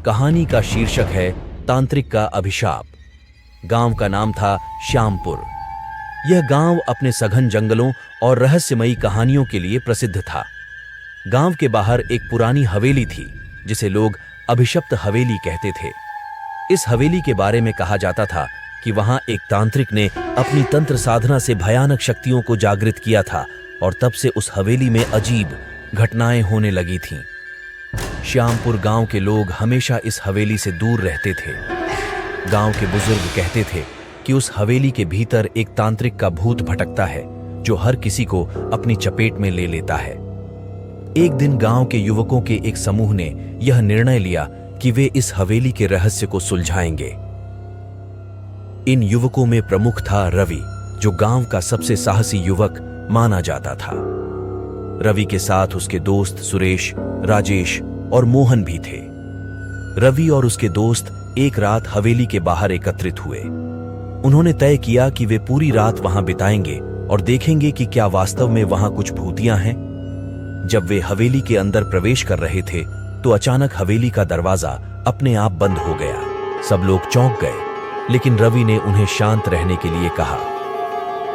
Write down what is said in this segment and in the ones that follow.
कहानी का शीर्षक है तांत्रिक का अभिशाप। गांव का नाम था श्यामपुर। यह गांव अपने सघन जंगलों और रहस्यमयी कहानियों के लिए प्रसिद्ध था। गांव के बाहर एक पुरानी हवेली थी जिसे लोग अभिशप्त हवेली कहते थे। इस हवेली के बारे में कहा जाता था कि वहां एक तांत्रिक ने अपनी तंत्र साधना से भयानक शक्तियों को जागृत किया था और तब से उस हवेली में अजीब घटनाएं होने लगी थीं। श्यामपुर गांव के लोग हमेशा इस हवेली से दूर रहते थे। गांव के बुजुर्ग कहते थे कि उस हवेली के भीतर एक तांत्रिक का भूत भटकता है जो हर किसी को अपनी चपेट में ले लेता है। एक दिन गांव के युवकों के एक समूह ने यह निर्णय लिया कि वे इस हवेली के रहस्य को सुलझाएंगे। इन युवकों में प्रमुख था रवि, जो गांव का सबसे साहसी युवक माना जाता था। रवि के साथ उसके दोस्त सुरेश, राजेश और मोहन भी थे। रवि और उसके दोस्त एक रात हवेली के बाहर एकत्रित हुए। उन्होंने तय किया कि वे पूरी रात वहां बिताएंगे और देखेंगे कि क्या वास्तव में वहां कुछ भूतियां हैं। जब वे हवेली के अंदर प्रवेश कर रहे थे तो अचानक हवेली का दरवाजा अपने आप बंद हो गया। सब लोग चौंक गए, लेकिन रवि ने उन्हें शांत रहने के लिए कहा।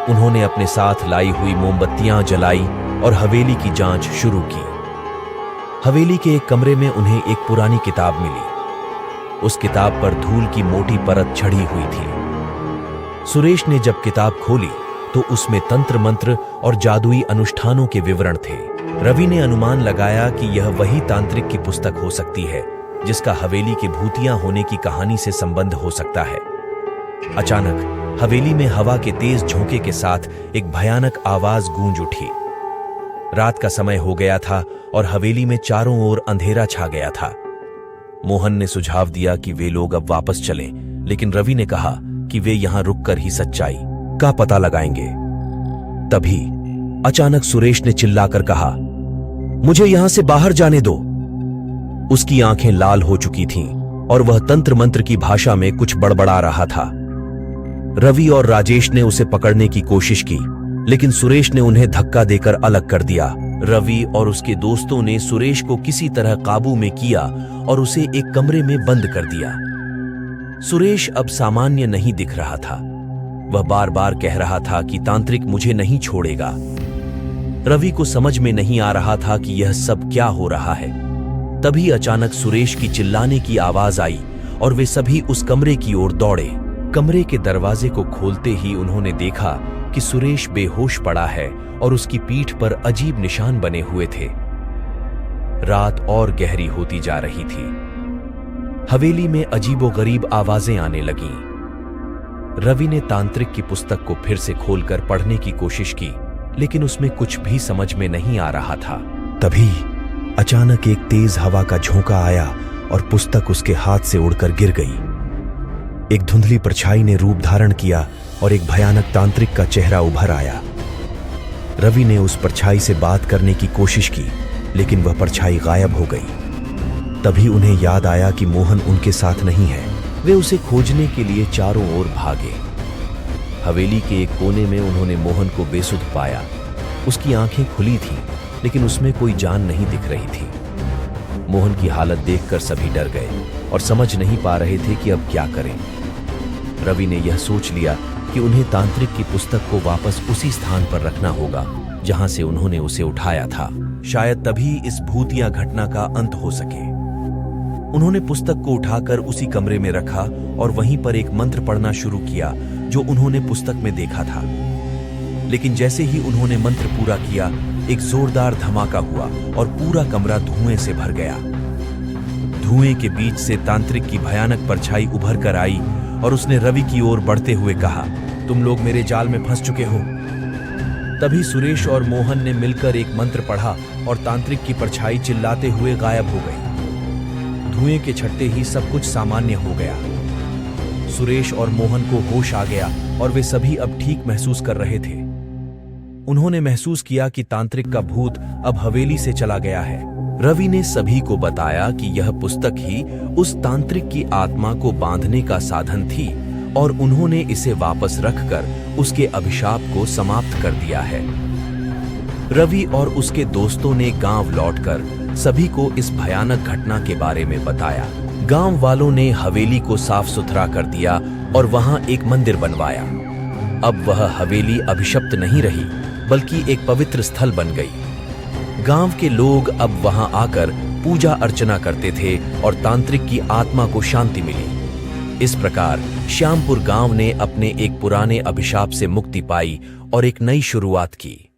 उन्होंने अपने साथ लाई हुई मोमबत्तियां जलाई और हवेली की जांच शुरू की। हवेली के एक कमरे में उन्हें एक पुरानी किताब मिली। उस किताब पर धूल की मोटी परत चढ़ी हुई थी। सुरेश ने जब किताब खोली तो उसमें तंत्र मंत्र और जादुई अनुष्ठानों के विवरण थे। रवि ने अनुमान लगाया कि यह वही तांत्रिक की पुस्तक हो सकती है जिसका हवेली के भूतियां होने की कहानी से संबंध हो सकता है। अचानक हवेली में हवा के तेज झोंके के साथ एक भयानक आवाज गूंज उठी। रात का समय हो गया था और हवेली में चारों ओर अंधेरा छा गया था। मोहन ने सुझाव दिया कि वे लोग अब वापस चलें, लेकिन रवि ने कहा कि वे यहां रुककर ही सच्चाई का पता लगाएंगे। तभी अचानक सुरेश ने चिल्लाकर कहा, मुझे यहां से बाहर जाने दो। उसकी आंखें लाल हो चुकी थीं और वह तंत्र मंत्र की भाषा में कुछ बड़बड़ा रहा था। रवि और राजेश ने उसे पकड़ने की कोशिश की, लेकिन सुरेश ने उन्हें धक्का देकर अलग कर दिया। रवि और उसके दोस्तों ने सुरेश को किसी तरह काबू में किया और उसे एक कमरे में बंद कर दिया। सुरेश अब सामान्य नहीं दिख रहा था। वह बार बार कह रहा था कि तांत्रिक मुझे नहीं छोड़ेगा। रवि को समझ में नहीं आ रहा था कि यह सब क्या हो रहा है। तभी अचानक सुरेश की चिल्लाने की आवाज आई और वे सभी उस कमरे की ओर दौड़े। कमरे के दरवाजे को खोलते ही उन्होंने देखा कि सुरेश बेहोश पड़ा है और उसकी पीठ पर अजीब निशान बने हुए थे। रात और गहरी होती जा रही थी। हवेली में अजीबोगरीब आवाजें आने लगीं। रवि ने तांत्रिक की पुस्तक को फिर से खोलकर पढ़ने की कोशिश की, लेकिन उसमें कुछ भी समझ में नहीं आ रहा था। तभी अचानक एक तेज हवा का झोंका आया और पुस्तक उसके हाथ से उड़कर गिर गई। एक धुंधली परछाई ने रूप धारण किया और एक भयानक तांत्रिक का चेहरा उभर आया। रवि ने उस परछाई से बात करने की कोशिश की, लेकिन वह परछाई गायब हो गई। तभी उन्हें याद आया कि मोहन उनके साथ नहीं है। वे उसे खोजने के लिए चारों ओर भागे। हवेली के एक कोने में उन्होंने मोहन को बेसुध पाया। उसकी आंखें खुली थीं, लेकिन उसमें कोई जान नहीं दिख रही थी। मोहन की हालत देखकर सभी डर गए और समझ नहीं पा रहे थे कि अब क्या करें। रवि ने यह सोच लिया कि उन्हें तांत्रिक की पुस्तक को वापस उसी स्थान पर रखना होगा जहां से उन्होंने उसे उठाया था। शायद तभी इस भूतिया घटना का अंत हो सके। उन्होंने पुस्तक को उठाकर उसी कमरे में रखा और वहीं पर एक मंत्र पढ़ना शुरू किया जो उन्होंने पुस्तक में देखा था। लेकिन जैसे ही उन्होंने मंत्र पूरा किया, एक जोरदार धमाका हुआ और पूरा कमरा धुएं से भर गया। धुएं के बीच से तांत्रिक की भयानक परछाई उभर कर आई और उसने रवि की ओर बढ़ते हुए कहा, तुम लोग मेरे जाल में फंस चुके हो। तभी सुरेश और मोहन ने मिलकर एक मंत्र पढ़ा और तांत्रिक की परछाई चिल्लाते हुए गायब हो गई। धुएं के छटते ही सब कुछ सामान्य हो गया। सुरेश और मोहन को होश आ गया और वे सभी अब ठीक महसूस कर रहे थे। उन्होंने महसूस किया कि तांत्रिक का भूत अब हवेली से चला गया है। रवि ने सभी को बताया कि यह पुस्तक ही उस तांत्रिक की आत्मा को बांधने का साधन थी और उन्होंने इसे वापस रखकर उसके अभिशाप को समाप्त कर दिया है। रवि और उसके दोस्तों ने गांव लौटकर सभी को इस भयानक घटना के बारे में बताया। गांव वालों ने हवेली को साफ सुथरा कर दिया और वहां एक मंदिर बनवाया। अब वह हवेली अभिशप्त नहीं रही, बल्कि एक पवित्र स्थल बन गई। गांव के लोग अब वहां आकर पूजा अर्चना करते थे और तांत्रिक की आत्मा को शांति मिली। इस प्रकार श्यामपुर गांव ने अपने एक पुराने अभिशाप से मुक्ति पाई और एक नई शुरुआत की।